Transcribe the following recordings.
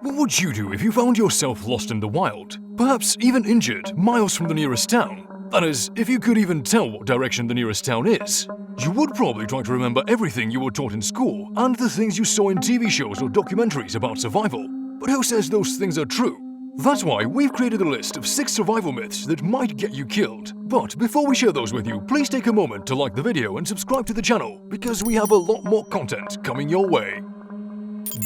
What would you do if you found yourself lost in the wild, perhaps even injured, miles from the nearest town? That is, if you could even tell what direction the nearest town is. You would probably try to remember everything you were taught in school and the things you saw in TV shows or documentaries about survival. But who says those things are true? That's why we've created a list of 6 survival myths that might get you killed. But before we share those with you, please take a moment to like the video and subscribe to the channel, because we have a lot more content coming your way.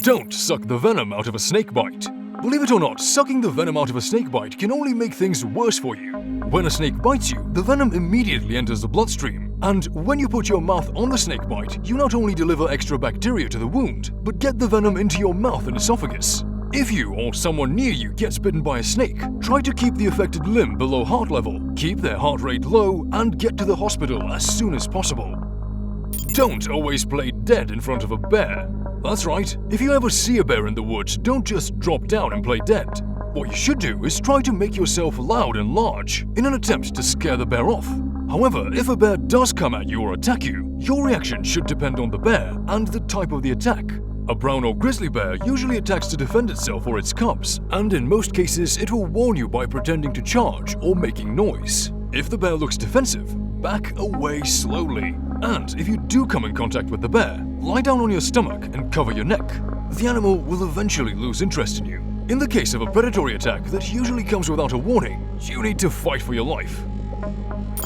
Don't suck the venom out of a snake bite. Believe it or not, sucking the venom out of a snake bite can only make things worse for you. When a snake bites you, the venom immediately enters the bloodstream. And when you put your mouth on the snake bite, you not only deliver extra bacteria to the wound, but get the venom into your mouth and esophagus. If you or someone near you gets bitten by a snake, try to keep the affected limb below heart level, keep their heart rate low, and get to the hospital as soon as possible. Don't always play dead in front of a bear. That's right, if you ever see a bear in the woods, don't just drop down and play dead. What you should do is try to make yourself loud and large in an attempt to scare the bear off. However, if a bear does come at you or attack you, your reaction should depend on the bear and the type of the attack. A brown or grizzly bear usually attacks to defend itself or its cubs, and in most cases it will warn you by pretending to charge or making noise. If the bear looks defensive, back away slowly. And if you do come in contact with the bear, lie down on your stomach and cover your neck. The animal will eventually lose interest in you. In the case of a predatory attack that usually comes without a warning, you need to fight for your life.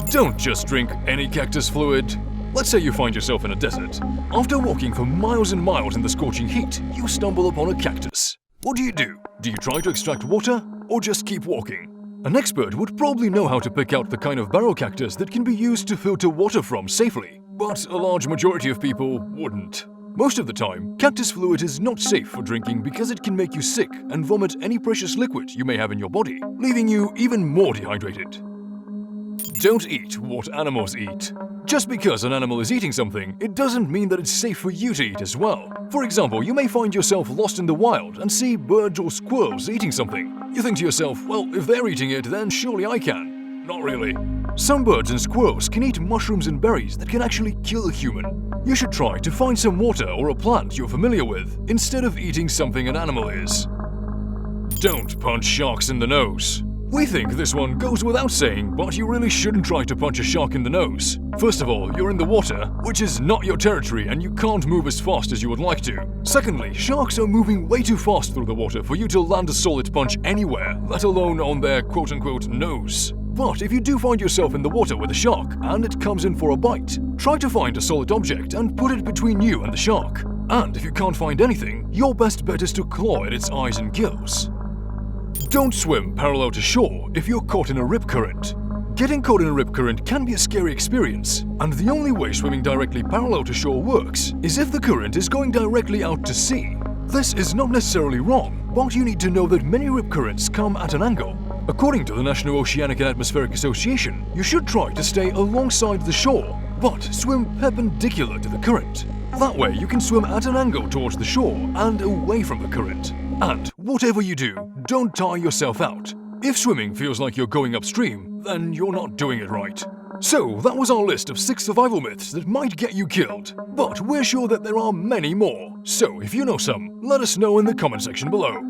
Don't just drink any cactus fluid. Let's say you find yourself in a desert. After walking for miles and miles in the scorching heat, you stumble upon a cactus. What do? Do you try to extract water or just keep walking? An expert would probably know how to pick out the kind of barrel cactus that can be used to filter water from safely, but a large majority of people wouldn't. Most of the time, cactus fluid is not safe for drinking because it can make you sick and vomit any precious liquid you may have in your body, leaving you even more dehydrated. Don't eat what animals eat. Just because an animal is eating something, it doesn't mean that it's safe for you to eat as well. For example, you may find yourself lost in the wild and see birds or squirrels eating something. You think to yourself, well, if they're eating it, then surely I can. Not really. Some birds and squirrels can eat mushrooms and berries that can actually kill a human. You should try to find some water or a plant you're familiar with, instead of eating something an animal is. Don't punch sharks in the nose. We think this one goes without saying, but you really shouldn't try to punch a shark in the nose. First of all, you're in the water, which is not your territory, and you can't move as fast as you would like to. Secondly, sharks are moving way too fast through the water for you to land a solid punch anywhere, let alone on their quote-unquote nose. But if you do find yourself in the water with a shark and it comes in for a bite, try to find a solid object and put it between you and the shark. And if you can't find anything, your best bet is to claw at its eyes and gills. Don't swim parallel to shore if you're caught in a rip current. Getting caught in a rip current can be a scary experience, and the only way swimming directly parallel to shore works is if the current is going directly out to sea. This is not necessarily wrong, but you need to know that many rip currents come at an angle. According to the National Oceanic and Atmospheric Association, you should try to stay alongside the shore, but swim perpendicular to the current. That way you can swim at an angle towards the shore and away from the current. And whatever you do, don't tire yourself out. If swimming feels like you're going upstream, then you're not doing it right. So that was our list of 6 survival myths that might get you killed. But we're sure that there are many more. So if you know some, let us know in the comment section below.